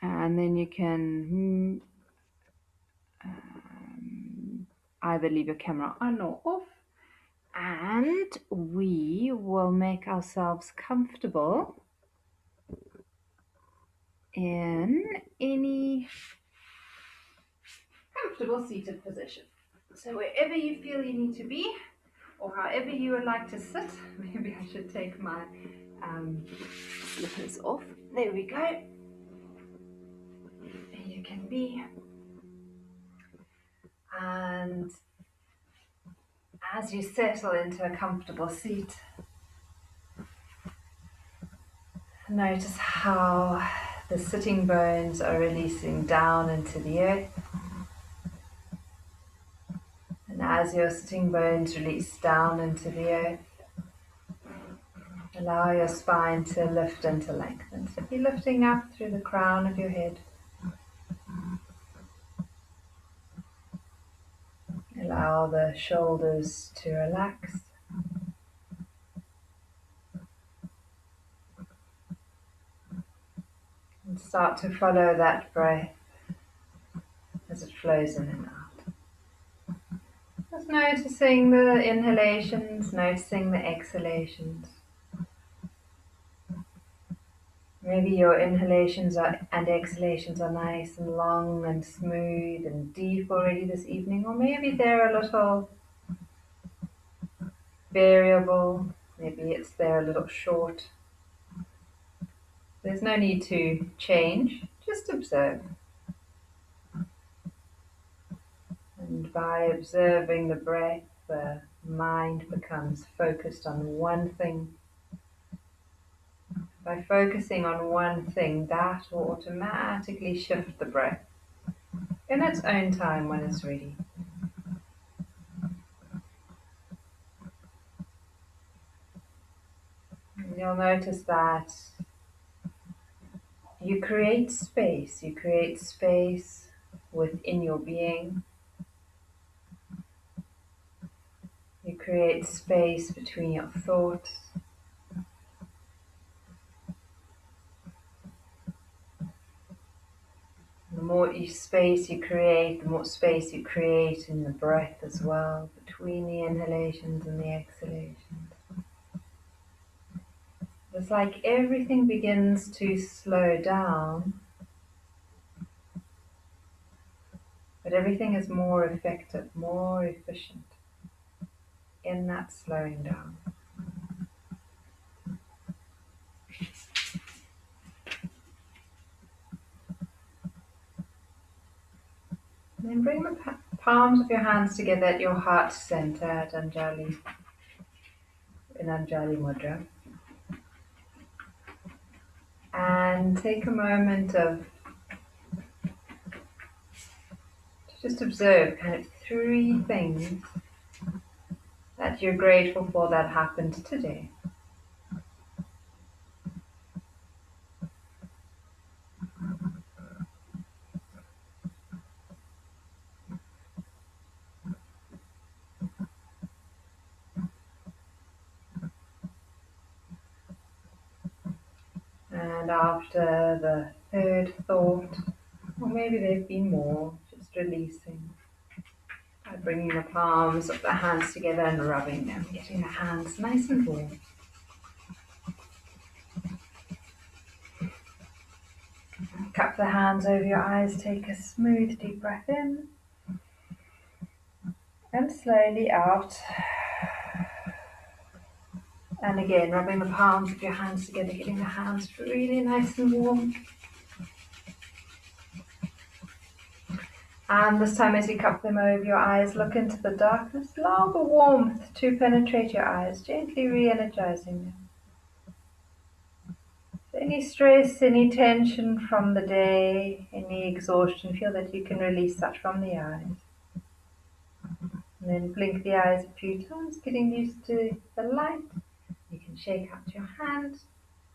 And then you can either leave your camera on or off. And we will make ourselves comfortable in any comfortable seated position. So wherever you feel you need to be, or however you would like to sit. Maybe I should take my slippers off. There we go. You can be. And as you settle into a comfortable seat, notice how the sitting bones are releasing down into the earth. And as your sitting bones release down into the earth, allow your spine to lift and to lengthen. So be lifting up through the crown of your head. Allow the shoulders to relax. And start to follow that breath as it flows in and out. Just noticing the inhalations, noticing the exhalations. Maybe your inhalations and exhalations are nice and long and smooth and deep already this evening, or maybe they're a little variable, maybe they're a little short. There's no need to change, just observe. And by observing the breath, the mind becomes focused on one thing. By focusing on one thing, that will automatically shift the breath in its own time when it's ready. And you'll notice that you create space within your being. You create space between your thoughts. The more space you create, the more space you create in the breath as well, between the inhalations and the exhalations. It's like everything begins to slow down, but everything is more effective, more efficient in that slowing down. And then bring the palms of your hands together at your heart center at Anjali, in Anjali Mudra. And take a moment to just observe kind of 3 things that you're grateful for that happened today. And after the 3rd thought, or maybe there've been more, just releasing by bringing the palms of the hands together and rubbing them, getting the hands nice and warm. Cup the hands over your eyes, take a smooth deep breath in and slowly out. And again, rubbing the palms of your hands together, getting the hands really nice and warm. And this time as you cup them over your eyes, look into the darkness, allow the warmth to penetrate your eyes, gently re-energizing them. So any stress, any tension from the day, any exhaustion, feel that you can release that from the eyes. And then blink the eyes a few times, getting used to the light. You can shake out your hands.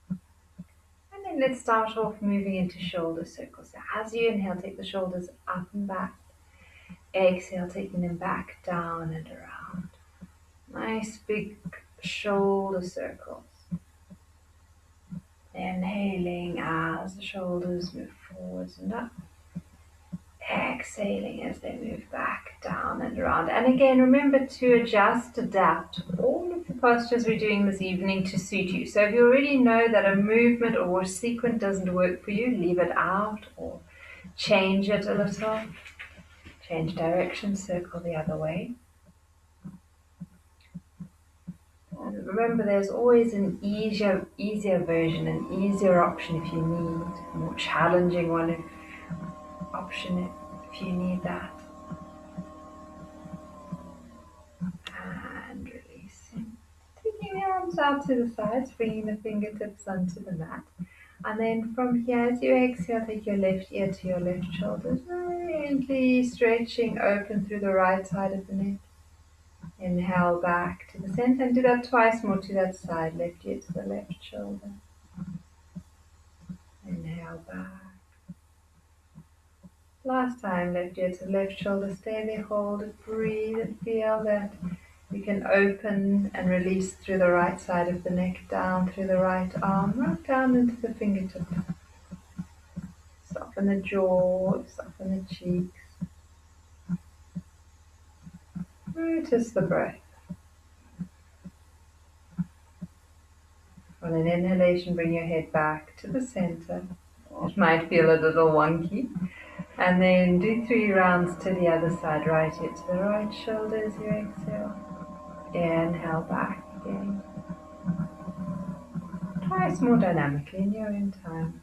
And then let's start off moving into shoulder circles. So as you inhale, take the shoulders up and back. Exhale, taking them back, down and around. Nice big shoulder circles. Inhaling as the shoulders move forwards and up. Exhaling as they move back, down and around. And again, remember to adjust, adapt all of the postures we're doing this evening to suit you. So if you already know that a movement or a sequence doesn't work for you, leave it out or change it a little. Change direction, circle the other way. And remember, there's always an easier version, an easier option if you need, a more challenging one option if you need that. And releasing. Taking the arms out to the sides, bringing the fingertips onto the mat. And then from here, as you exhale, take your left ear to your left shoulder, gently stretching open through the right side of the neck. Inhale back to the center and do that twice more to that side. Left ear to the left shoulder. Inhale back. Last time, left ear to the left shoulder. Stay there, hold it, breathe and feel that you can open and release through the right side of the neck, down through the right arm, right down into the fingertips. Soften the jaw, soften the cheeks. Notice the breath. On an inhalation, bring your head back to the center. It might feel a little wonky. And then do 3 rounds to the other side. Right ear to the right shoulder as you exhale. Inhale back again. Twice more dynamically in your own time.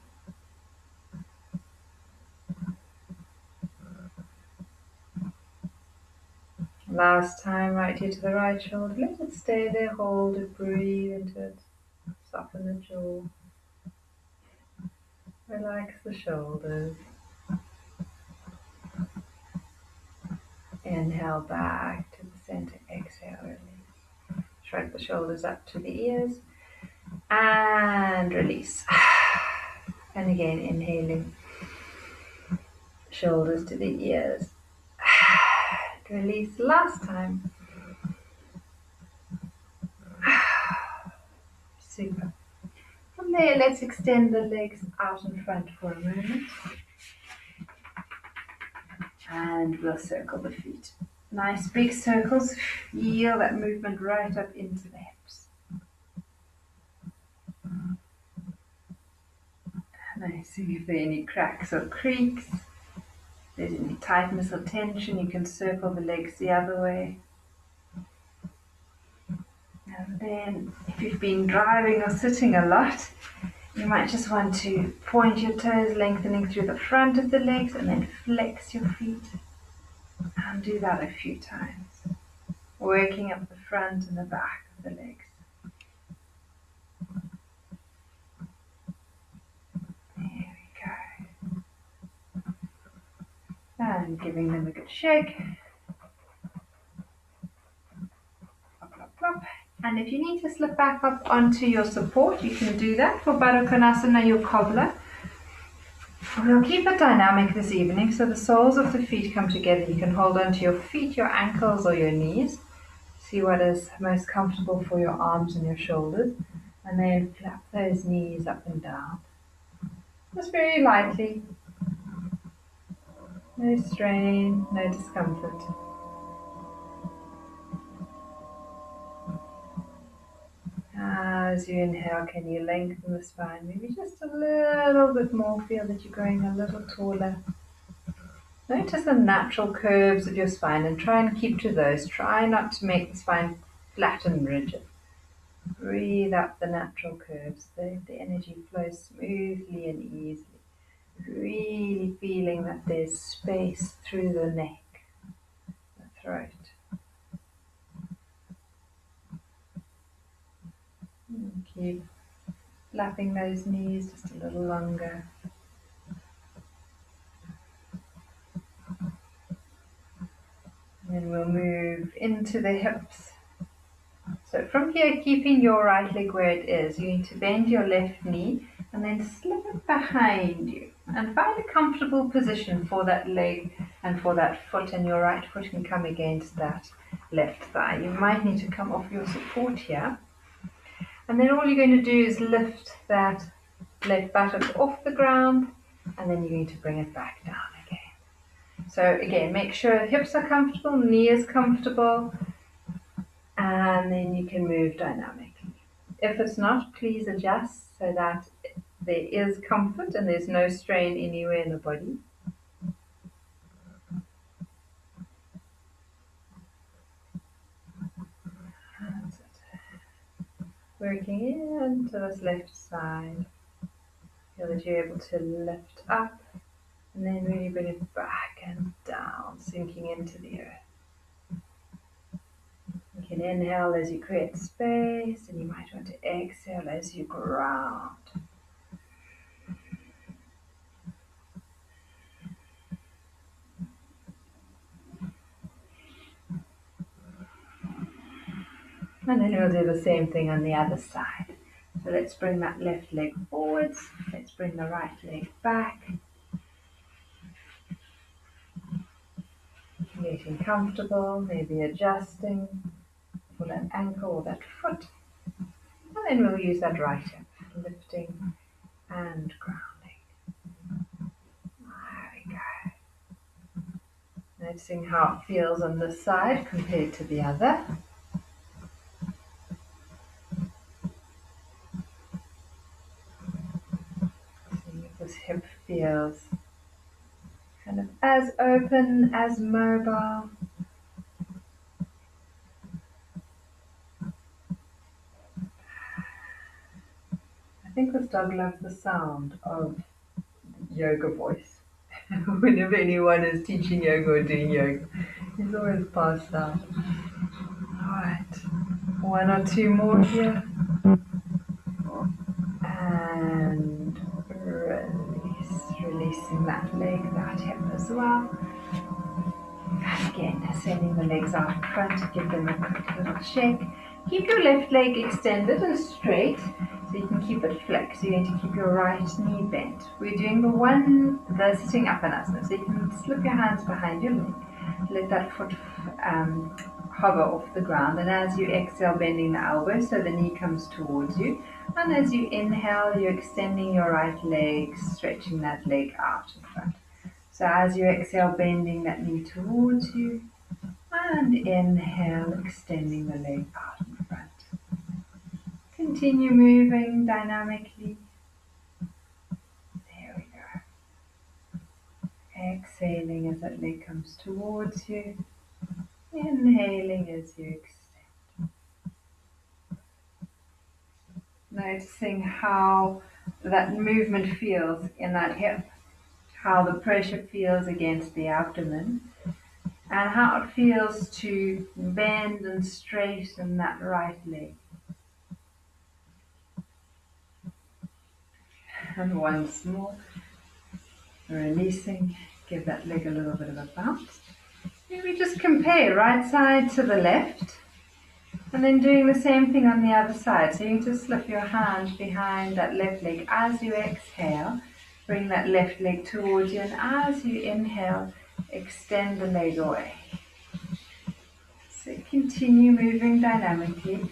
Last time, right ear to the right shoulder. Let it stay there, hold it, breathe into it. Soften the jaw. Relax the shoulders. Inhale back to the center, exhale, release. Shrug the shoulders up to the ears and release. And again, inhaling, shoulders to the ears. Release last time. Super. From there, let's extend the legs out in front for a moment. And we'll circle the feet. Nice big circles. Feel that movement right up into the hips. Nice. If there are any cracks or creaks, if there's any tightness or tension, you can circle the legs the other way. And then if you've been driving or sitting a lot, you might just want to point your toes, lengthening through the front of the legs, and then flex your feet. And do that a few times, working up the front and the back of the legs. There we go. And giving them a good shake. Plop, plop, plop. And if you need to slip back up onto your support, you can do that for Baddha Konasana, your cobbler. We'll keep it dynamic this evening, so the soles of the feet come together. You can hold onto your feet, your ankles, or your knees. See what is most comfortable for your arms and your shoulders. And then flap those knees up and down. Just very lightly. No strain, no discomfort. As you inhale, can you lengthen the spine? Maybe just a little bit more. Feel that you're growing a little taller. Notice the natural curves of your spine and try and keep to those. Try not to make the spine flat and rigid. Breathe up the natural curves. The energy flows smoothly and easily. Really feeling that there's space through the neck, the throat. And keep flapping those knees just a little longer. Then we'll move into the hips. So from here, keeping your right leg where it is, you need to bend your left knee and then slip it behind you. And find a comfortable position for that leg and for that foot, and your right foot can come against that left thigh. You might need to come off your support here. And then all you're going to do is lift that left buttock off the ground And then you're going to bring it back down again. So again, make sure hips are comfortable, knee is comfortable, and then you can move dynamically. If it's not, please adjust so that there is comfort and there's no strain anywhere in the body. That's it. Working into this left side. Feel that you're able to lift up and then really bring it back and down, sinking into the earth. You can inhale as you create space, and you might want to exhale as you ground. And then we'll do the same thing on the other side. So let's bring that left leg forwards. Let's bring the right leg back. Getting comfortable, maybe adjusting for that ankle or that foot. And then we'll use that right hip, lifting and grounding. There we go. Noticing how it feels on this side compared to the other. See if this hip feels kind of as open, as mobile. I think this dog loves the sound of yoga voice. Whenever anyone is teaching yoga or doing yoga, he's always passed out. Alright, one or two more here. And release. Releasing that leg, that hip as well. And again, sending the legs out in front, give them a quick little shake. Keep your left leg extended and straight so you can keep it flexed. You're going to keep your right knee bent. We're doing the sitting up anasana. So you can slip your hands behind your leg. Let that foot hover off the ground. And as you exhale, bending the elbow so the knee comes towards you. And as you inhale, you're extending your right leg, stretching that leg out in front. So as you exhale, bending that knee towards you, and inhale, extending the leg out in front. Continue moving dynamically. There we go. Exhaling as that leg comes towards you. Inhaling as you extend. Noticing how that movement feels in that hip, how the pressure feels against the abdomen, and how it feels to bend and straighten that right leg. And once more, releasing, give that leg a little bit of a bounce. Maybe just compare right side to the left, and then doing the same thing on the other side. So you just slip your hand behind that left leg as you exhale, bring that left leg towards you, and as you inhale, extend the leg away. So continue moving dynamically.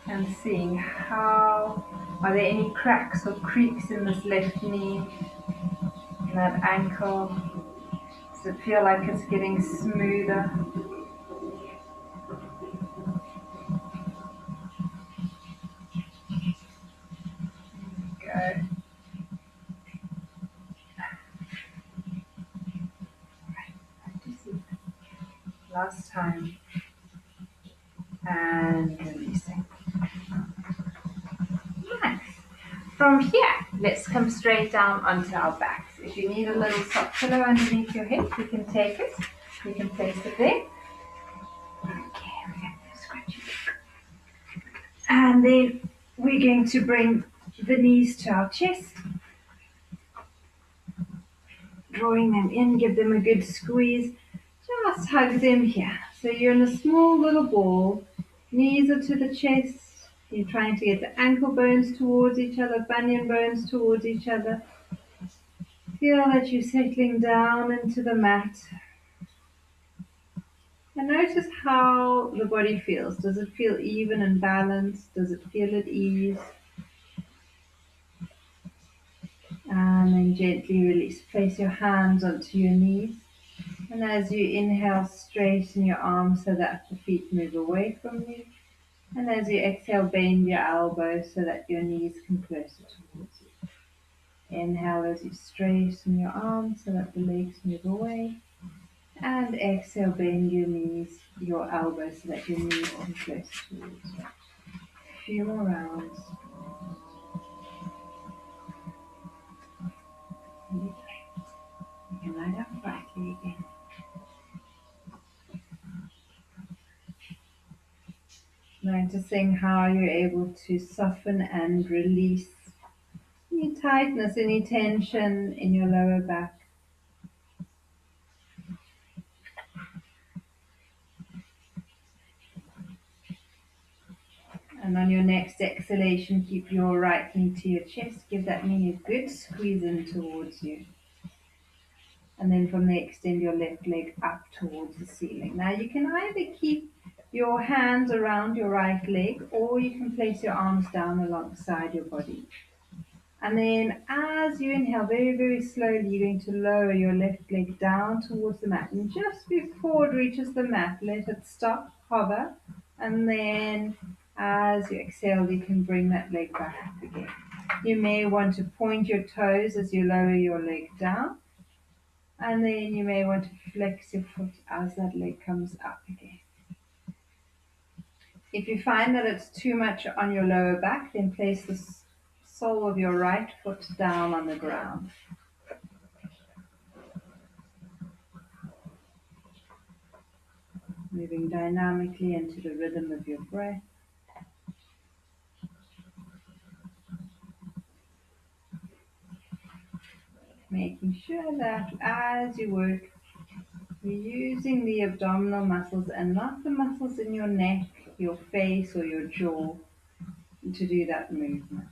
And seeing how, are there any cracks or creaks in this left knee, in that ankle? Does it feel like it's getting smoother? Go. Last time. And releasing. Nice. From here, let's come straight down onto our backs. If you need a little soft pillow underneath your head, you can take it. You can place it there. Okay, we're going to scratch it. And then we're going to bring the knees to our chest. Drawing them in, give them a good squeeze. Just hug them here. So you're in a small little ball. Knees are to the chest. You're trying to get the ankle bones towards each other, bunion bones towards each other. Feel that you're settling down into the mat. And notice how the body feels. Does it feel even and balanced? Does it feel at ease? And then gently release. Place your hands onto your knees. And as you inhale, straighten your arms so that the feet move away from you. And as you exhale, bend your elbows so that your knees come closer towards you. Inhale as you straighten your arms so that the legs move away. And exhale, bend your knees, your elbows so that your knees come closer towards you. A few more rounds. You can lie down quietly again. Noticing how you're able to soften and release any tightness, any tension in your lower back. And on your next exhalation, keep your right knee to your chest. Give that knee a good squeeze in towards you. And then from there, extend your left leg up towards the ceiling. Now you can either keep your hands around your right leg, or you can place your arms down alongside your body. And then as you inhale, very, very slowly, you're going to lower your left leg down towards the mat. And just before it reaches the mat, let it stop, hover. And then as you exhale, you can bring that leg back up again. You may want to point your toes as you lower your leg down. And then you may want to flex your foot as that leg comes up again. If you find that it's too much on your lower back, then place the sole of your right foot down on the ground. Moving dynamically into the rhythm of your breath. Making sure that as you work, you're using the abdominal muscles and not the muscles in your neck, your face, or your jaw to do that movement.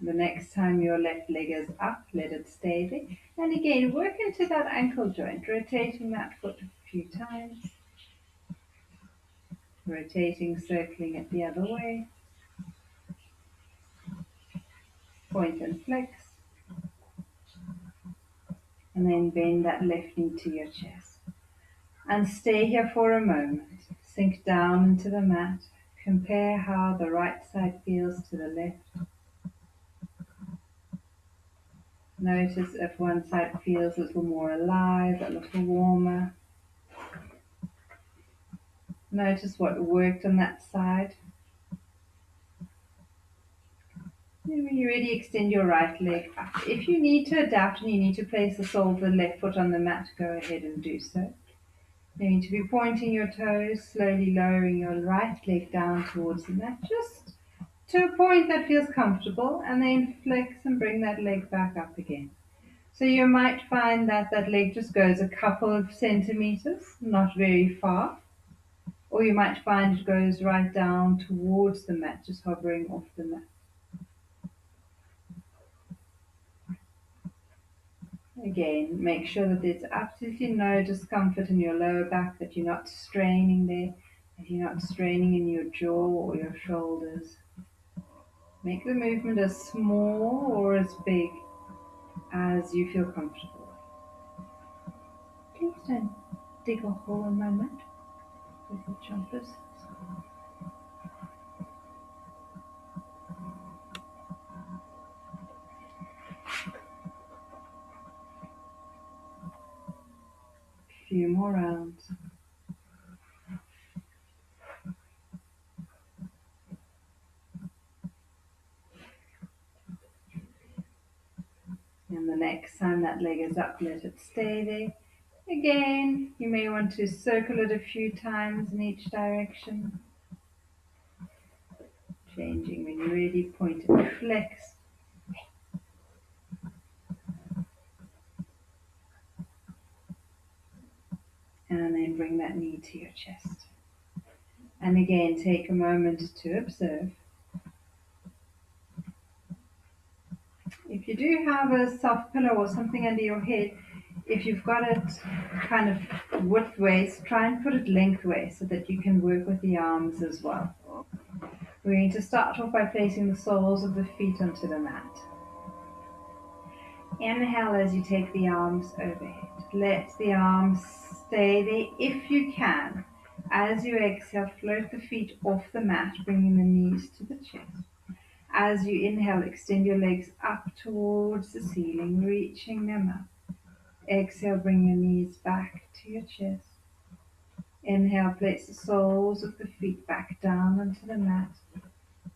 The next time your left leg is up, let it stay there. And again, work into that ankle joint, rotating that foot a few times. Rotating, circling it the other way. Point and flex. And then bend that left knee to your chest. And stay here for a moment. Sink down into the mat. Compare how the right side feels to the left. Notice if one side feels a little more alive, a little warmer. Notice what worked on that side. Then when you're ready, extend your right leg up. If you need to adapt and you need to place the sole of the left foot on the mat, go ahead and do so. You need to be pointing your toes, slowly lowering your right leg down towards the mat, just to a point that feels comfortable, and then flex and bring that leg back up again. So you might find that that leg just goes a couple of centimeters, not very far, or you might find it goes right down towards the mat, just hovering off the mat. Again, make sure that there's absolutely no discomfort in your lower back, that you're not straining there, that you're not straining in your jaw or your shoulders. Make the movement as small or as big as you feel comfortable. Please don't dig a hole in my mat with your jumpers. A few more rounds. And the next time that leg is up, let it stay there. Again, you may want to circle it a few times in each direction. Changing when you're ready, point and flex. And then bring that knee to your chest. And again, take a moment to observe. If If you do have a soft pillow or something under your head, if you've got it kind of widthways, try and put it lengthways so that you can work with the arms as well. We're going to start off by placing the soles of the feet onto the mat. Inhale as you take the arms overhead. Let the arms stay there if you can. As you exhale, float the feet off the mat, bringing the knees to the chest. As you inhale, extend your legs up towards the ceiling, reaching them up. Exhale, bring your knees back to your chest. Inhale, place the soles of the feet back down onto the mat.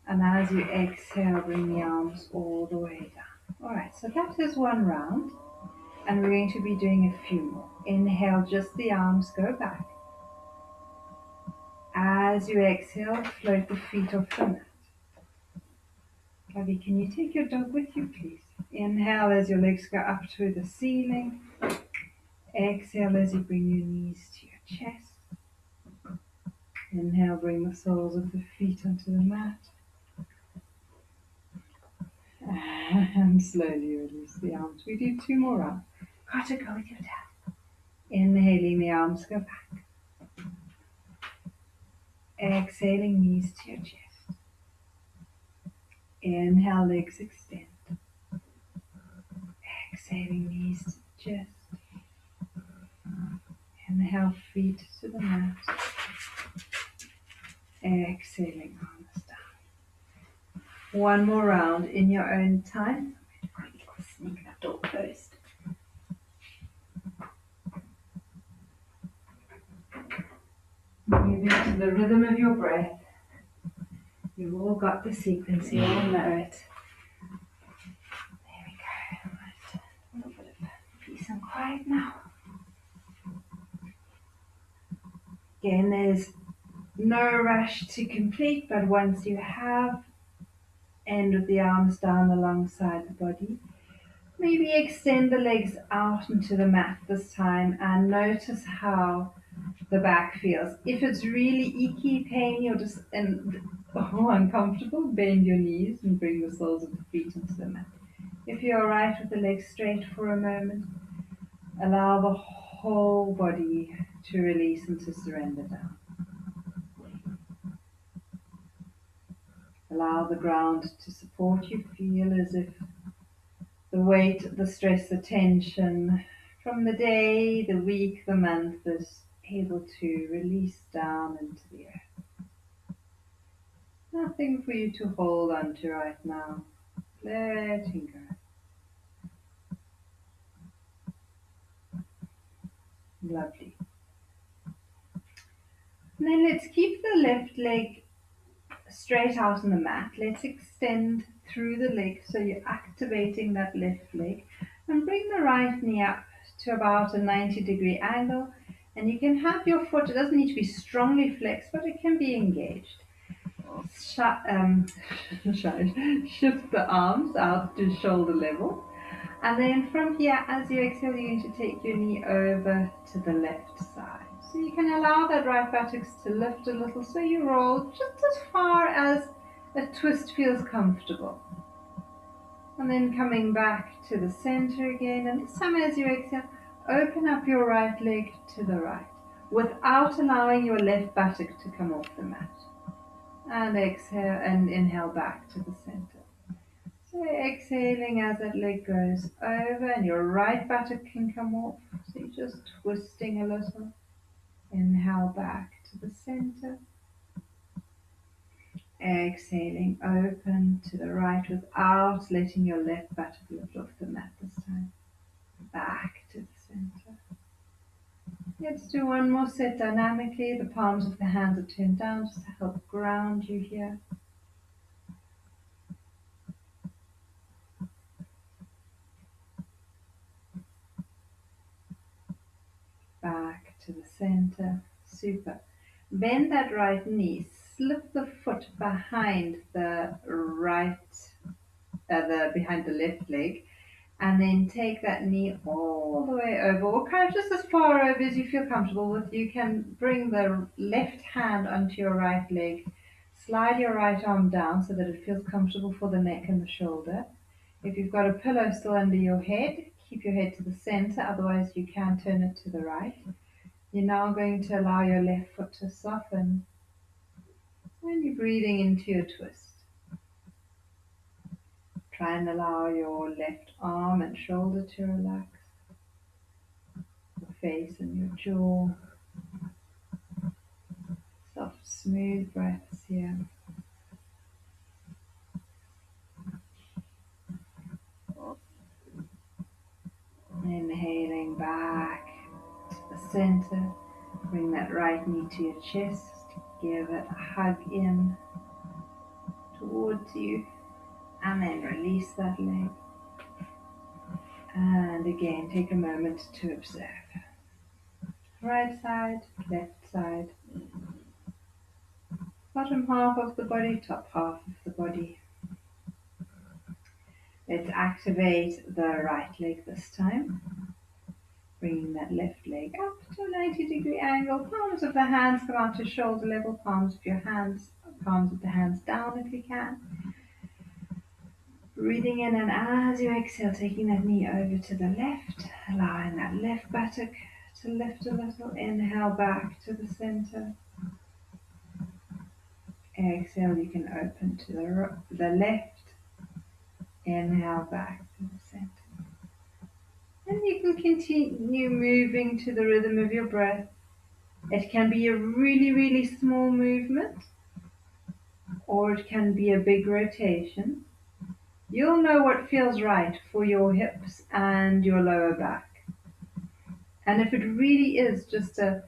And as you exhale, bring the arms all the way down. All right, so that is one round. And we're going to be doing a few more. Inhale, just the arms go back. As you exhale, float the feet off the mat. Gabby, can you take your dog with you, please? Inhale as your legs go up to the ceiling. Exhale as you bring your knees to your chest. Inhale, bring the soles of the feet onto the mat. And slowly release the arms. We do two more rounds. Carter, go with your dad. Inhaling, the arms go back. Exhaling, knees to your chest. Inhale, legs extend. Exhaling, knees to the chest. Inhale, feet to the mat. Exhaling, arms down. One more round in your own time. Sneak that door closed. Moving to the rhythm of your breath. You've all got the sequence, you all know it. There we go. Right. A little bit of peace and quiet now. Again, there's no rush to complete, but once you have, end of the arms down alongside the body, maybe extend the legs out into the mat this time and notice how the back feels. If it's really icky, painy, or just uncomfortable, bend your knees and bring the soles of the feet into the mat. If you're alright with the legs straight for a moment, allow the whole body to release and to surrender down. Allow the ground to support you. Feel as if the weight, the stress, the tension from the day, the week, the month is able to release down into the earth. Nothing for you to hold on to right now. Letting go. Lovely. And then let's keep the left leg straight out on the mat. Let's extend through the leg so you're activating that left leg. And bring the right knee up to about a 90-degree angle. And you can have your foot, it doesn't need to be strongly flexed, but it can be engaged. Shift the arms out to shoulder level. And then from here, as you exhale, you're going to take your knee over to the left side. So you can allow that right buttocks to lift a little so you roll just as far as a twist feels comfortable. And then coming back to the center again, and this time as you exhale, open up your right leg to the right without allowing your left buttock to come off the mat. And exhale and inhale back to the center. So exhaling as that leg goes over and your right buttock can come off. So you're just twisting a little. Inhale back to the center. Exhaling open to the right without letting your left buttock lift off the mat this time. Back to the center. Let's do one more set dynamically. The palms of the hands are turned down just to help ground you here. Back to the center. Super. Bend that right knee. Slip the foot behind the behind the left leg, and then take that knee all the way over, or kind of just as far over as you feel comfortable with. You can bring the left hand onto your right leg, slide your right arm down so that it feels comfortable for the neck and the shoulder. If you've got a pillow still under your head, keep your head to the center, otherwise you can turn it to the right. You're now going to allow your left foot to soften, and you're breathing into your twist. Try and allow your left arm and shoulder to relax, your face and your jaw. Soft, smooth breaths here. Inhaling back to the center. Bring that right knee to your chest. Give it a hug in towards you. And then release that leg. And again, take a moment to observe. Right side, left side. Bottom half of the body, top half of the body. Let's activate the right leg this time. Bringing that left leg up to a 90-degree angle. Palms of the hands come out to shoulder level. Palms of the hands down if you can. Breathing in, and as you exhale, taking that knee over to the left, allowing that left buttock to lift a little. Inhale back to the center. Exhale, you can open to the left. Inhale back to the center. And you can continue moving to the rhythm of your breath. It can be a really, really small movement, or it can be a big rotation. You'll know what feels right for your hips and your lower back. And if it really is just a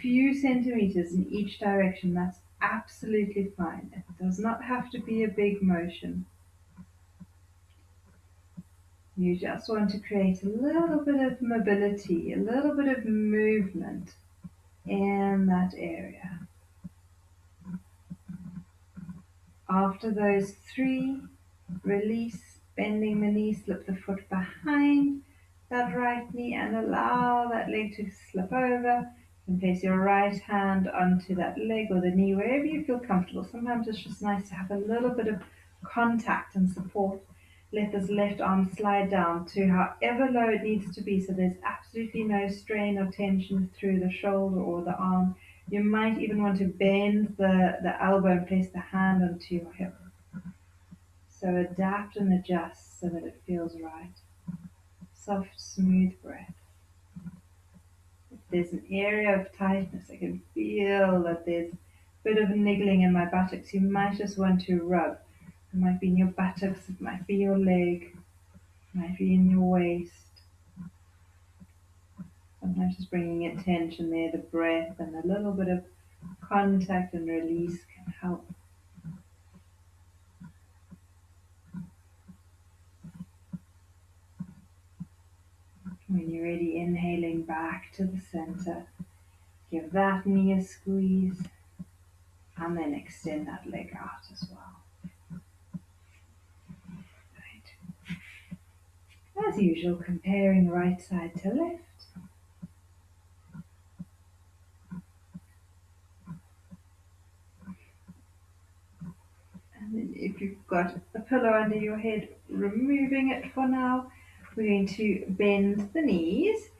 few centimeters in each direction, that's absolutely fine. It does not have to be a big motion. You just want to create a little bit of mobility, a little bit of movement in that area. After those 3, release, bending the knee, slip the foot behind that right knee and allow that leg to slip over. You can place your right hand onto that leg or the knee, wherever you feel comfortable. Sometimes it's just nice to have a little bit of contact and support. Let this left arm slide down to however low it needs to be, so there's absolutely no strain or tension through the shoulder or the arm. You might even want to bend the elbow and place the hand onto your hip. So adapt and adjust so that it feels right. Soft, smooth breath. If there's an area of tightness, I can feel that there's a bit of niggling in my buttocks. You might just want to rub. It might be in your buttocks, it might be your leg, it might be in your waist. Sometimes just bringing attention there, the breath and a little bit of contact and release can help. When you're ready, inhaling back to the center, give that knee a squeeze, and then extend that leg out as well. Right. As usual, comparing right side to left. And then if you've got a pillow under your head, removing it for now. We're going to bend the knees.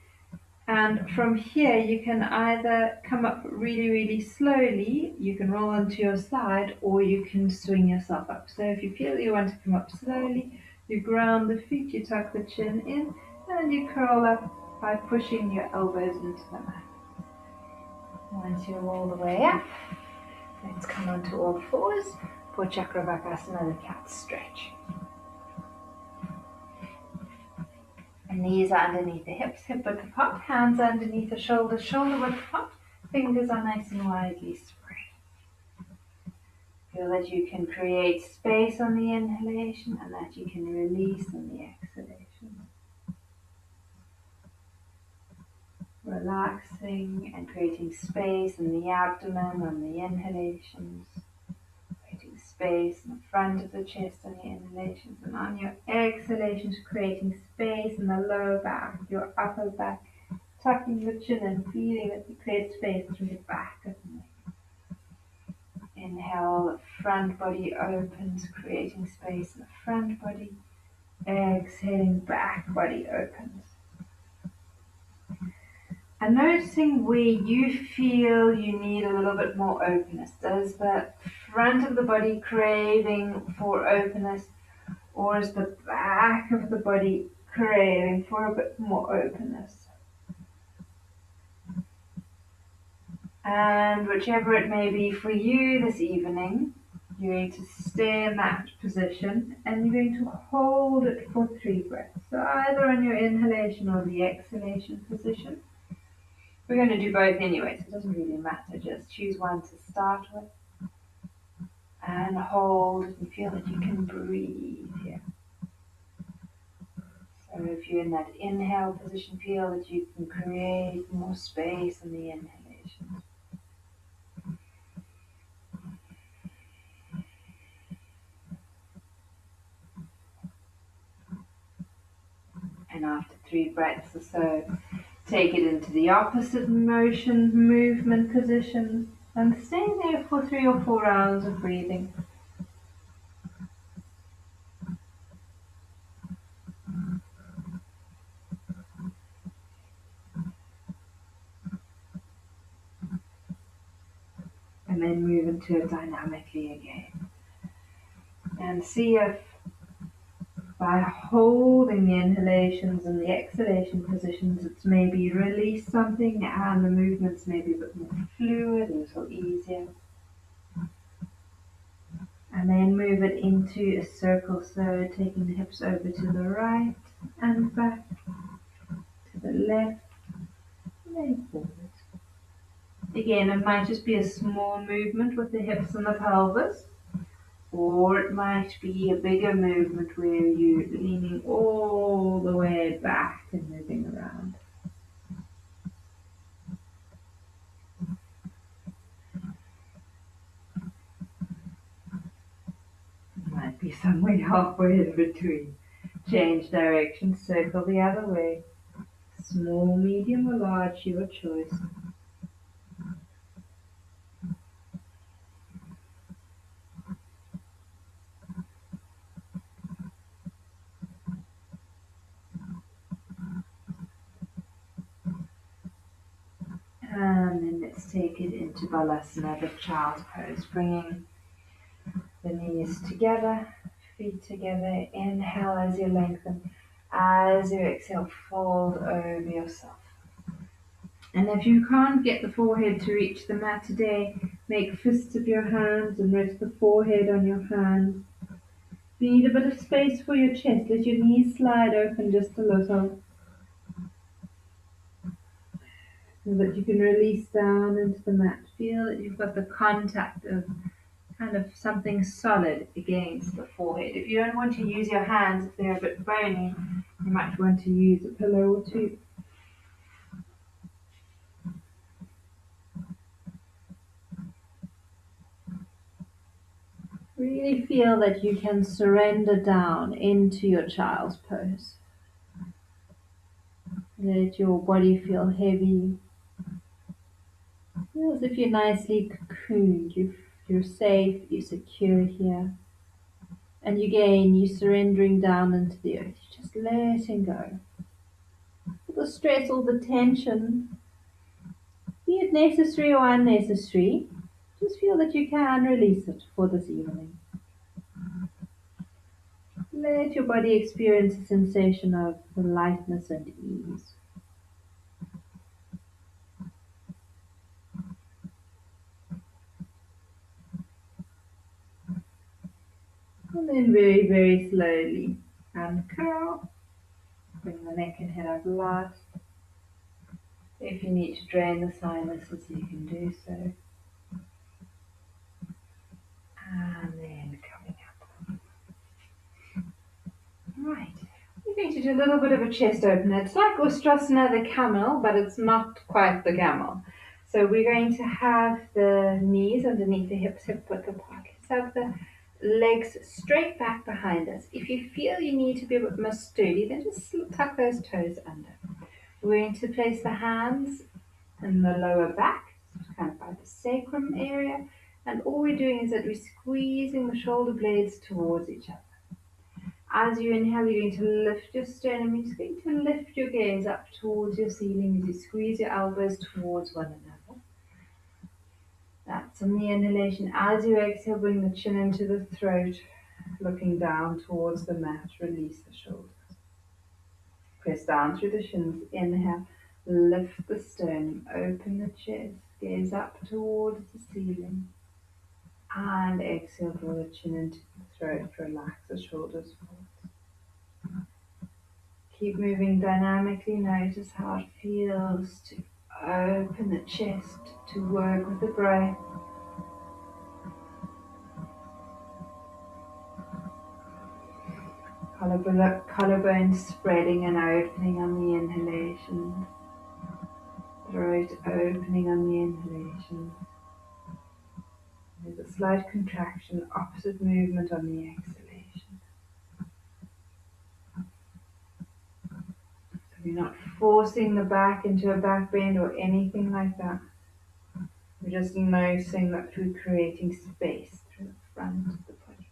And from here, you can either come up really, really slowly, you can roll onto your side, or you can swing yourself up. So if you feel you want to come up slowly, you ground the feet, you tuck the chin in, and you curl up by pushing your elbows into the mat. Once you're all the way up, let's come onto all fours for Chakravakasana, the cat stretch. And knees are underneath the hips, hip width apart, hands underneath the shoulders, shoulder width apart, fingers are nice and widely spread. Feel that you can create space on the inhalation and that you can release on the exhalation. Relaxing and creating space in the abdomen on the inhalations. Creating space in the front of the chest on your inhalations, and on your exhalations creating space in the lower back, your upper back, tucking the chin and feeling that you create space through the back of the neck. Inhale, the front body opens, creating space in the front body. Exhaling, back body opens. And noticing where you feel you need a little bit more openness. Does the front of the body craving for openness, or is the back of the body craving for a bit more openness? And whichever it may be for you this evening, you're going to stay in that position and you're going to hold it for 3 breaths. So either on your inhalation or the exhalation position. We're going to do both anyway, so it doesn't really matter. Just choose one to start with and hold and feel that you can breathe here. So if you're in that inhale position, feel that you can create more space in the inhalation. And after 3 breaths or so, take it into the opposite movement position and stay there for 3 or 4 rounds of breathing. And then move into it dynamically again. And see if by holding the inhalations and the exhalation positions, it's maybe release something and the movements may be a bit more fluid, a little easier. And then move it into a circle, so taking the hips over to the right and back, to the left, and then forward. Again, it might just be a small movement with the hips and the pelvis, or it might be a bigger movement where you're leaning all the way back and moving around. Might be somewhere halfway in between. Change direction, circle the other way. Small, medium or large, your choice. And then let's take it into Balasana, the child's pose, bringing the knees together, feet together. Inhale as you lengthen. As you exhale, fold over yourself. And if you can't get the forehead to reach the mat today, make fists of your hands and rest the forehead on your hands. You need a bit of space for your chest. Let your knees slide open just a little, so that you can release down into the mat. Feel that you've got the contact of kind of something solid against the forehead. If you don't want to use your hands, if they're a bit bony, you might want to use a pillow or two. Really feel that you can surrender down into your child's pose. Let your body feel heavy. Feel as if you're nicely cocooned. You're safe, you're secure here. And again, you're surrendering down into the earth. You're just letting go. All the stress, all the tension, be it necessary or unnecessary, just feel that you can release it for this evening. Let your body experience a sensation of lightness and ease. And then very, very slowly uncurl. Bring the neck and head up last. If you need to drain the sinuses, you can do so. And then coming up. Right. We're going to do a little bit of a chest opener. It's like Ustrasana, the camel, but it's not quite the camel. So we're going to have the knees underneath the hips, hip width apart. Let's have the legs straight back behind us. If you feel you need to be a bit more sturdy, then just tuck those toes under. We're going to place the hands in the lower back, kind of by the sacrum area, and all we're doing is that we're squeezing the shoulder blades towards each other. As you inhale, you're going to lift your sternum. You're just going to lift your gaze up towards your ceiling as you squeeze your elbows towards one another. That's on the inhalation. As you exhale, bring the chin into the throat, looking down towards the mat. Release the shoulders. Press down through the shins. Inhale, lift the sternum, open the chest, gaze up towards the ceiling. And exhale, draw the chin into the throat, relax the shoulders forward. Keep moving dynamically. Notice how it feels to open the chest, to work with the breath. Collarbone spreading and opening on the inhalation. Throat opening on the inhalation. There's a slight contraction, opposite movement on the exhalation. So you're not forcing the back into a back bend or anything like that. We're just noticing that through creating space through the front of the body.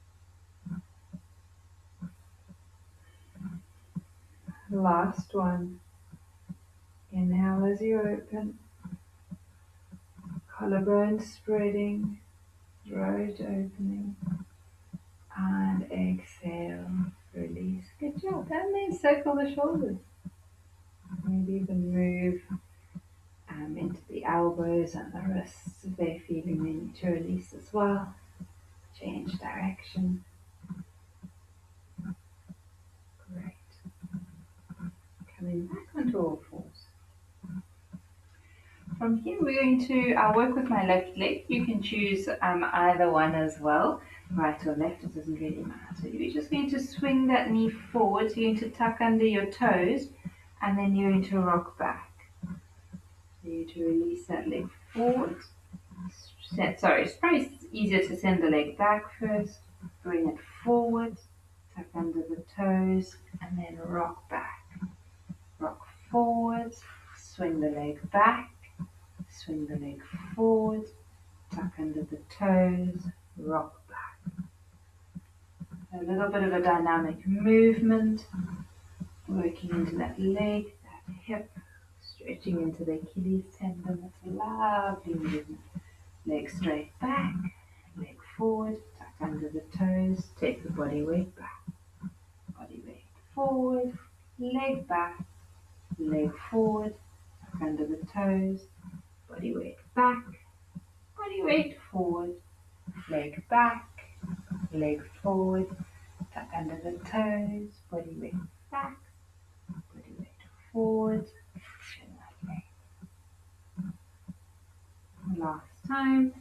Last one. Inhale as you open. Collarbone spreading. Throat opening. And exhale. Release. Good job. And then circle the shoulders. Maybe even move into the elbows and the wrists if they're feeling they need to release as well. Change direction. Great. Coming back onto all fours. From here we're going to work with my left leg. You can choose either one as well, right or left, it doesn't really matter. You're just going to swing that knee forward, so you're going to tuck under your toes and then you're going to rock back. So you're to release that leg forward. Sorry, it's probably easier to send the leg back first, bring it forward, tuck under the toes and then rock back. Rock forward, swing the leg back. Swing the leg forward, tuck under the toes, rock back. A little bit of a dynamic movement, working into that leg, that hip, stretching into the Achilles tendon. That's a lovely movement. Leg straight back, leg forward, tuck under the toes, take the body weight back. Body weight forward, leg back, leg forward, tuck under the toes, body weight back, body weight forward, leg back, leg forward, tuck under the toes, body weight back, body weight forward, chin that leg. Last time.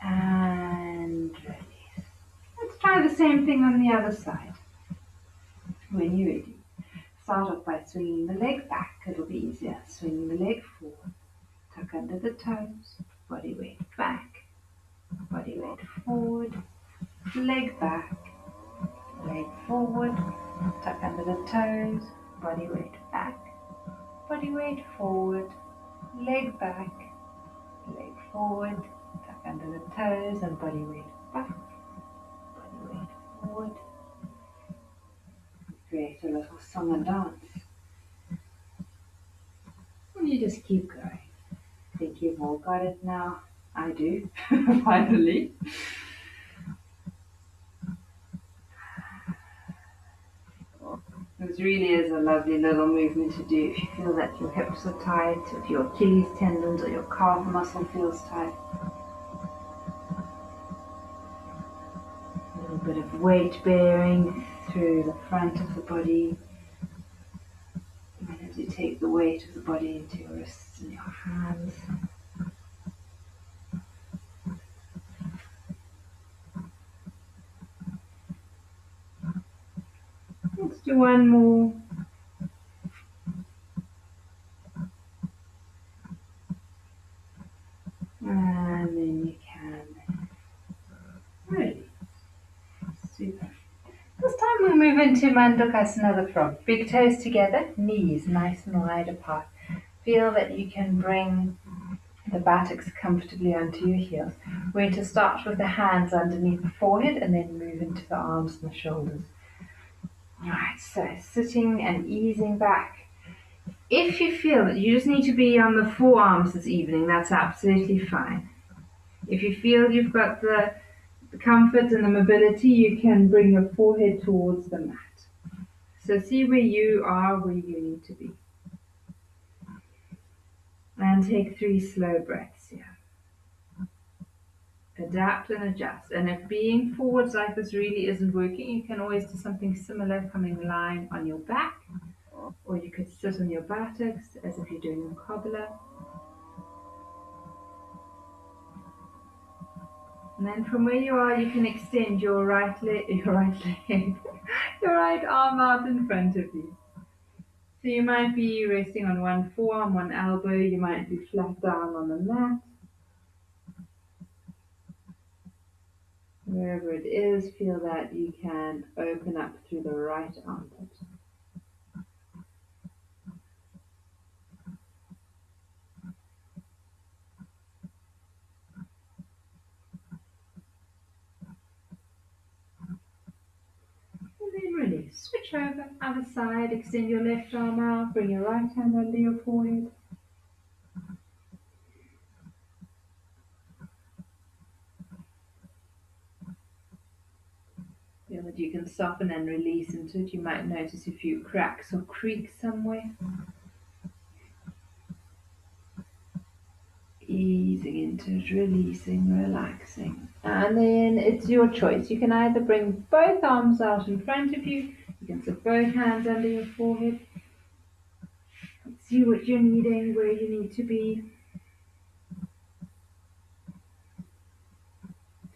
And release. Let's try the same thing on the other side. When you're ready, start off by swinging the leg back. It'll be easier. Swinging the leg forward. Tuck under the toes. Body weight back. Body weight forward. Leg back. Leg forward. Tuck under the toes. Body weight back. Body weight forward. Leg back. Leg forward. Tuck under the toes and body weight back. Body weight forward. Create a little song and dance. And you just keep going. I think you've all got it now. I do, finally. This really is a lovely little movement to do if you feel that your hips are tight, if your Achilles tendons or your calf muscle feels tight. A little bit of weight bearing through the front of the body. And as you take the weight of the body into your wrists and your hands. Let's do one more. And then you can release. Super. This time we'll move into Mandukasana frog. Big toes together, knees nice and wide apart. Feel that you can bring the buttocks comfortably onto your heels. We're going to start with the hands underneath the forehead and then move into the arms and the shoulders. Right, so sitting and easing back. If you feel that you just need to be on the forearms this evening, that's absolutely fine. If you feel you've got the comfort and the mobility, you can bring your forehead towards the mat. So see where you are, where you need to be. And take 3 slow breaths here. Adapt and adjust. And if being forwards like this really isn't working, you can always do something similar, coming lying on your back. Or you could sit on your buttocks as if you're doing a cobbler. And then from where you are, you can extend your right leg, your right arm out in front of you. So you might be resting on one forearm, one elbow. You might be flat down on the mat. Wherever it is, feel that you can open up through the right armpit. And then release. Switch over, other side, extend your left arm out, bring your right hand under your forehead. Feel that you can soften and release into it. You might notice a few cracks or creaks somewhere. Easing into it, releasing, relaxing. And then it's your choice. You can either bring both arms out in front of you. You can put both hands under your forehead. See what you're needing, where you need to be.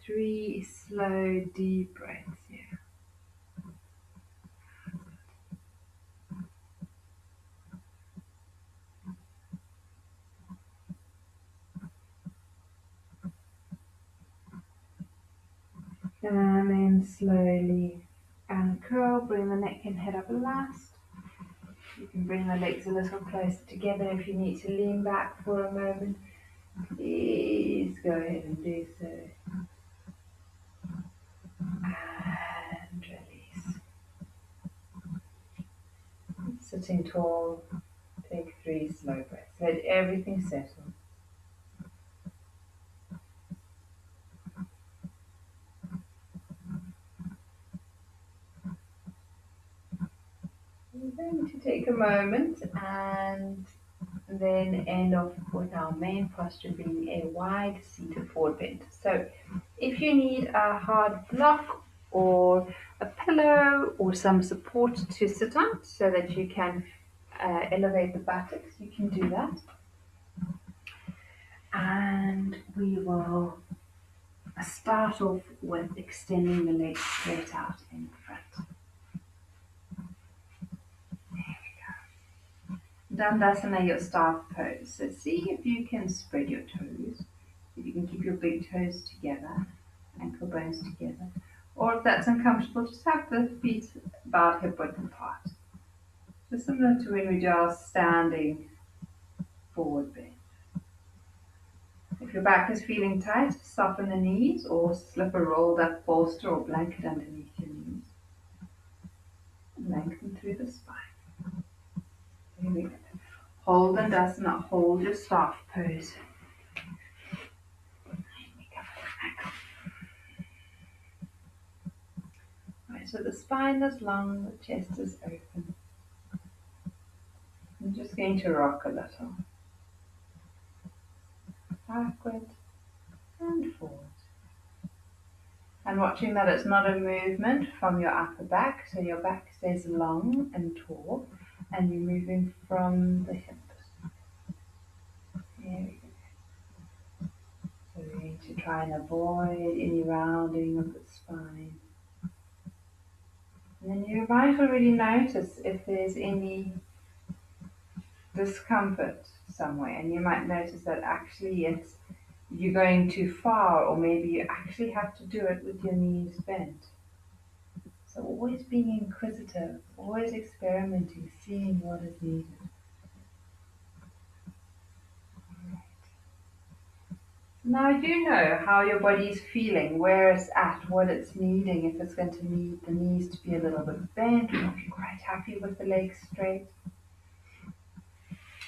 3 slow, deep breaths here. And then slowly uncurl, bring the neck and head up last. You can bring the legs a little closer together if you need to lean back for a moment. Please go ahead and do so. And release. Sitting tall, take 3 slow breaths. Let everything settle. We're going to take a moment and then end off with our main posture being a wide seated forward bend. So if you need a hard block or a pillow or some support to sit on so that you can elevate the buttocks, you can do that. And we will start off with extending the legs straight out in front. Dandasana, your staff pose. So see if you can spread your toes. If you can keep your big toes together, ankle bones together. Or if that's uncomfortable, just have the feet about hip width apart. So similar to when we do our standing forward bend. If your back is feeling tight, soften the knees or slip a rolled up bolster or blanket underneath your knees. Lengthen through the spine. Here we go. Hold Dandasana, hold your staff pose. Right, so the spine is long, the chest is open. I'm just going to rock a little. Backward and forward. And watching that it's not a movement from your upper back, so your back stays long and tall, and you're moving from the hips. Here we go. So we're going to try and avoid any rounding of the spine. And then you might already notice if there's any discomfort somewhere, and you might notice that actually you're going too far, or maybe you actually have to do it with your knees bent. So always being inquisitive, always experimenting, seeing what is needed. Right. Now you know how your body's feeling, where it's at, what it's needing, if it's going to need the knees to be a little bit bent, or if you're quite happy with the legs straight.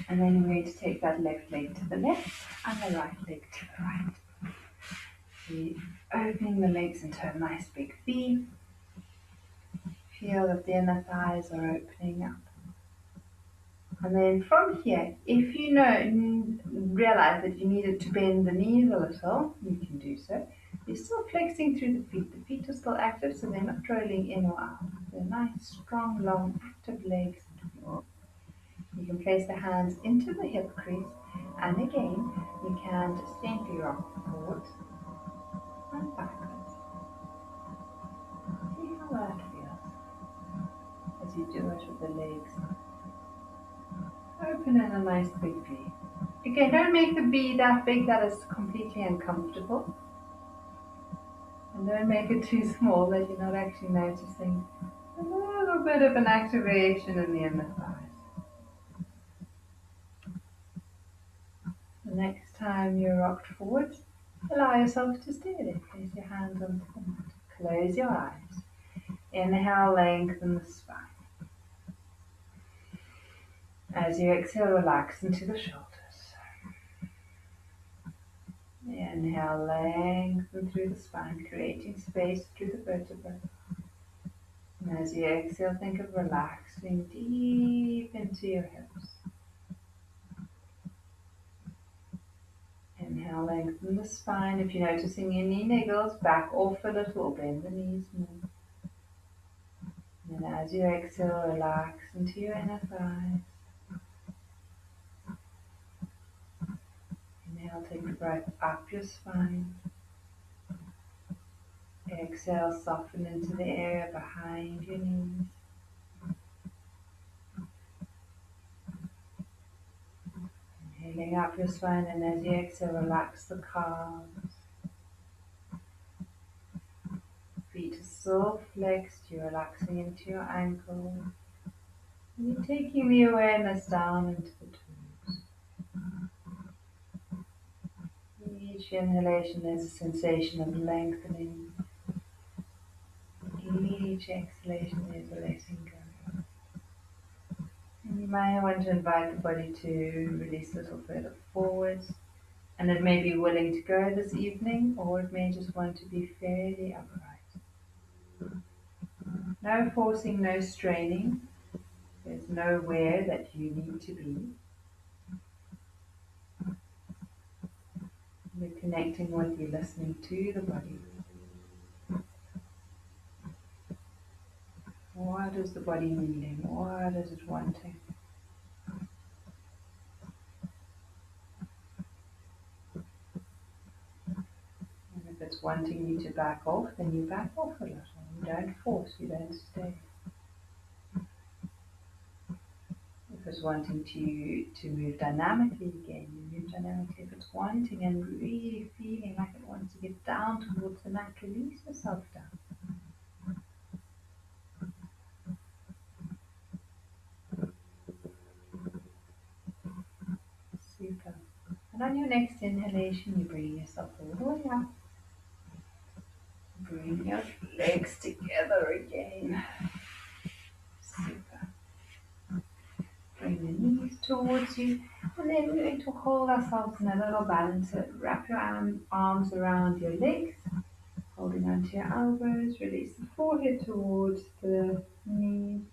And then you're going to take that left leg to the left and the right leg to the right. So you're opening the legs into a nice big V. Feel that the inner thighs are opening up. And then from here, if you realize that you needed to bend the knees a little, you can do so. You're still flexing through the feet. The feet are still active, so they're not rolling in or out. They're nice, strong, long, active legs. You can place the hands into the hip crease, and again, you can just gently rock forwards and backwards. See how that feels as you do it with the legs. Open in a nice big V. Again, don't make the V that big that is completely uncomfortable. And don't make it too small that you're not actually noticing a little bit of an activation in the inner thighs. The next time you're rocked forwards, allow yourself to stay there. Place your hands onto the mat. Close your eyes. Inhale, lengthen the spine. As you exhale, relax into the shoulders. Inhale, lengthen through the spine, creating space through the vertebrae. And as you exhale, think of relaxing deep into your hips. Inhale, lengthen the spine. If you're noticing your knee niggles, back off a little, bend the knees more. And as you exhale, relax into your inner thighs. Inhale, take a breath up your spine. Exhale, soften into the area behind your knees. Inhaling up your spine, and as you exhale, relax the calves. Feet are still flexed, you're relaxing into your ankles. And you're taking the awareness down into the toes. Each inhalation is a sensation of lengthening. Each exhalation is a letting go. And you might want to invite the body to release a little further forwards. And it may be willing to go this evening, or it may just want to be fairly upright. No forcing, no straining. There's nowhere that you need to be. You're connecting with you, listening to the body. What is the body needing? What is it wanting? And if it's wanting you to back off, then you back off a little. You don't force, you don't stay. If it's wanting to move dynamically again, you move dynamically. If it's wanting and really feeling like it wants to get down towards the mat, release yourself down. Super. And on your next inhalation, you bring yourself all the way up. Bring your legs together again. Super. Bring the knees towards you, and then we're going to hold ourselves in a little balance. So wrap your arms around your legs, holding onto your elbows. Release the forehead towards the knees.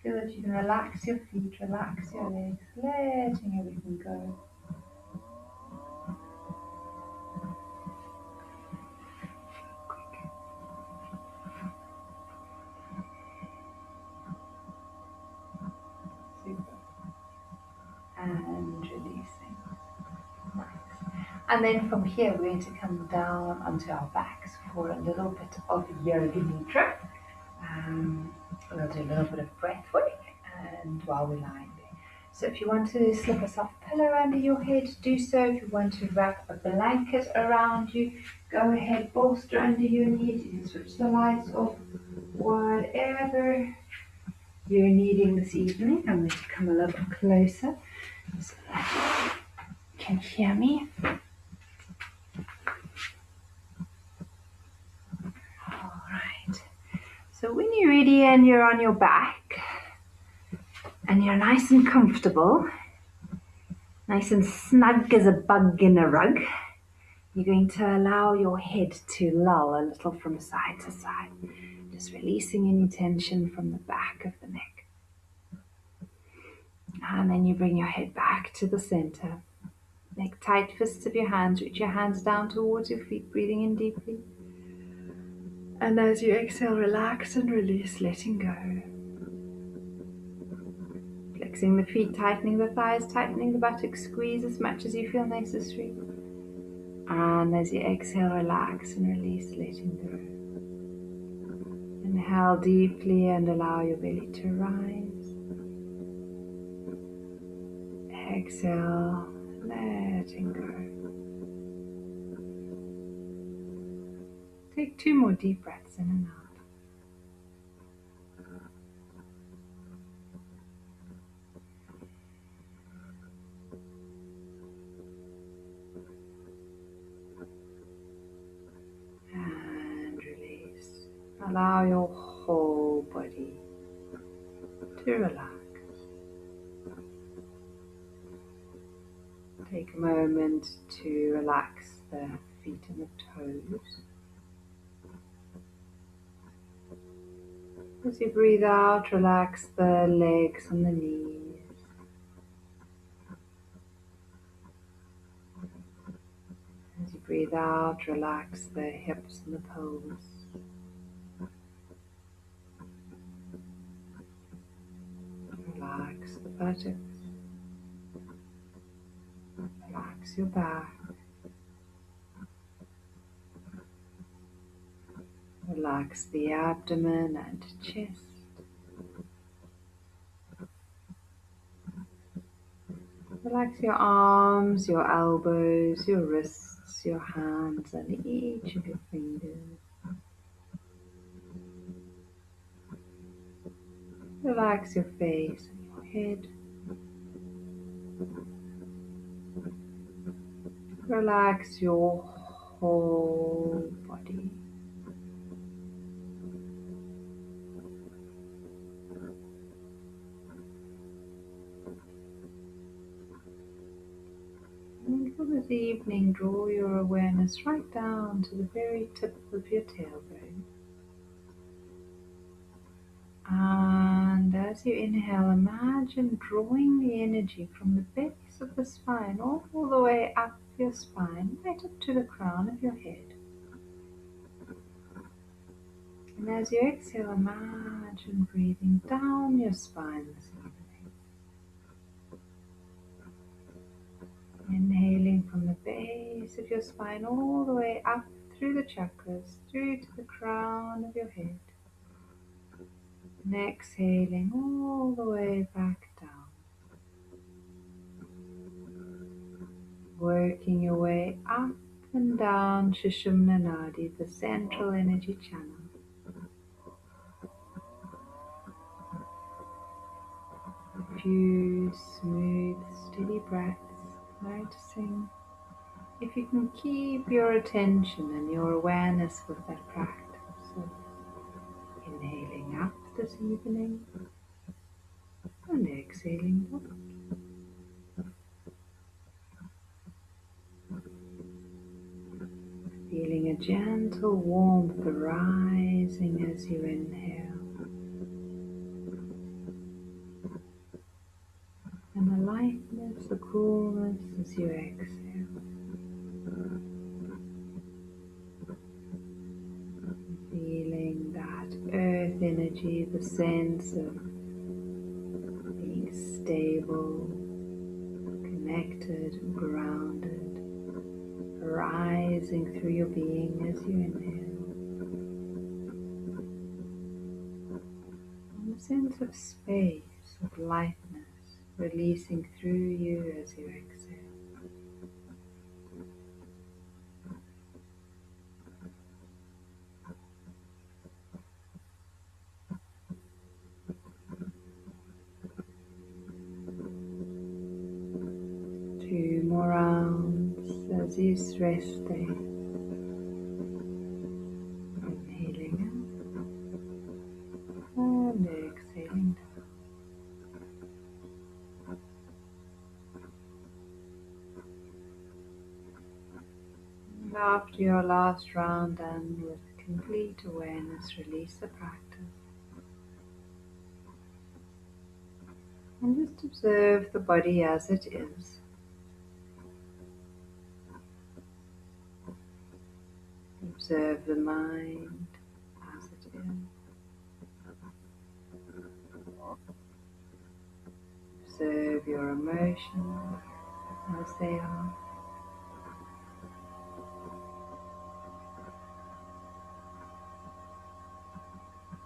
Feel that you can relax your feet, relax your legs, letting everything go. Super. And releasing. Nice. And then from here, we're going to come down onto our backs for a little bit of yoga nidra. We'll do a little bit of breath work and while we're lying there. So if you want to slip a soft pillow under your head, do so. If you want to wrap a blanket around you, go ahead, bolster under your knees. You can switch the lights off, whatever you're needing this evening. I'm going to come a little bit closer so that you can hear me. then you're on your back and you're nice and comfortable, nice and snug as a bug in a rug. You're going to allow your head to loll a little from side to side, just releasing any tension from the back of the neck. And then you bring your head back to the center. Make tight fists of your hands, reach your hands down towards your feet, breathing in deeply. And as you exhale, relax and release, letting go. Flexing the feet, tightening the thighs, tightening the buttocks, squeeze as much as you feel necessary. And as you exhale, relax and release, letting go. Inhale deeply and allow your belly to rise. Exhale, letting go. Take 2 more deep breaths in and out. And release. Allow your whole body to relax. Take a moment to relax the feet and the toes. As you breathe out, relax the legs and the knees. As you breathe out, relax the hips and the pelvis. Relax the buttocks. Relax your back. Relax the abdomen and chest. Relax your arms, your elbows, your wrists, your hands, and each of your fingers. Relax your face and your head. Relax your whole body. And for this evening, draw your awareness right down to the very tip of your tailbone. And as you inhale, imagine drawing the energy from the base of the spine all the way up your spine, right up to the crown of your head. And as you exhale, imagine breathing down your spine this evening. Inhaling from the base of your spine all the way up through the chakras, through to the crown of your head. And exhaling all the way back down. Working your way up and down Sushumna Nadi, the central energy channel. A few smooth, steady breaths, noticing if you can keep your attention and your awareness with that practice of inhaling up this evening and exhaling down. Feeling a gentle warmth rising as you inhale. And the lightness, the coolness as you exhale. Feeling that earth energy, the sense of being stable, connected, grounded, rising through your being as you inhale. And a sense of space, of lightness, releasing through you as you exhale. Two more rounds as you rest there. Inhaling After your last round, and with complete awareness, release the practice. And just observe the body as it is. Observe the mind as it is. Observe your emotions as they are.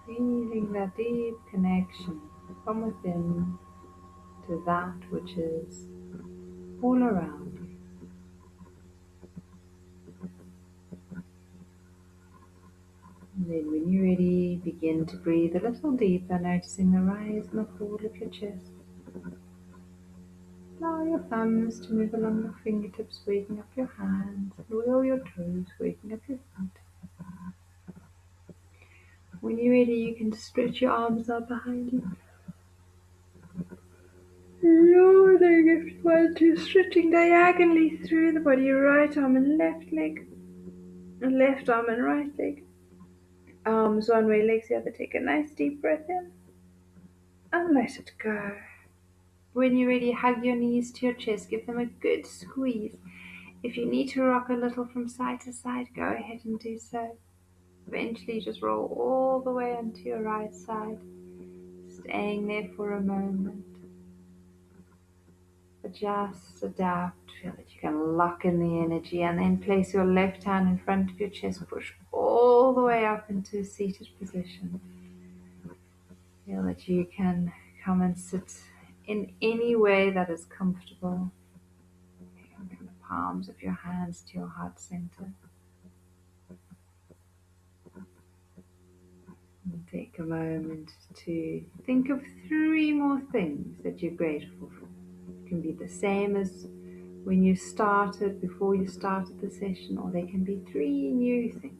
Feeling that deep connection from within to that which is all around you. And then when you're ready, begin to breathe a little deeper, noticing the rise and the fall of your chest. Allow your thumbs to move along your fingertips, waking up your hands, and wiggle your toes, waking up your feet. When you're ready, you can stretch your arms out behind you. Yawning if you want to, stretching diagonally through the body, right arm and left leg, and left arm and right leg. Arms one way, legs the other. Take a nice deep breath in and let it go. When you're ready, hug your knees to your chest, give them a good squeeze. If you need to rock a little from side to side, go ahead and do so. Eventually just roll all the way onto your right side, staying there for a moment. Adjust, adapt, feel that you can lock in the energy, and then place your left hand in front of your chest, push all the way up into a seated position. Feel that you can come and sit in any way that is comfortable. Bring the palms of your hands to your heart center. And take a moment to think of 3 more things that you're grateful for. It can be the same as when you started, before you started the session, or they can be 3 new things.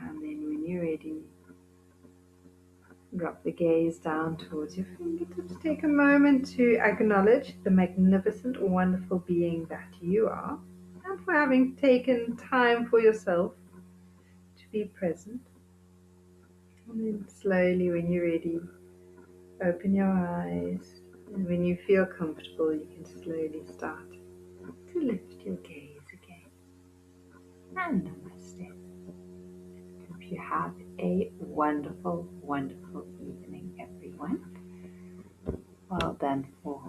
And then when you're ready, drop the gaze down towards your fingertips. Take a moment to acknowledge the magnificent, wonderful being that you are, and for having taken time for yourself to be present. And then slowly, when you're ready, open your eyes. And when you feel comfortable, you can slowly start to lift your gaze again. And namaste. Hope you have a wonderful, wonderful evening, everyone. Well done for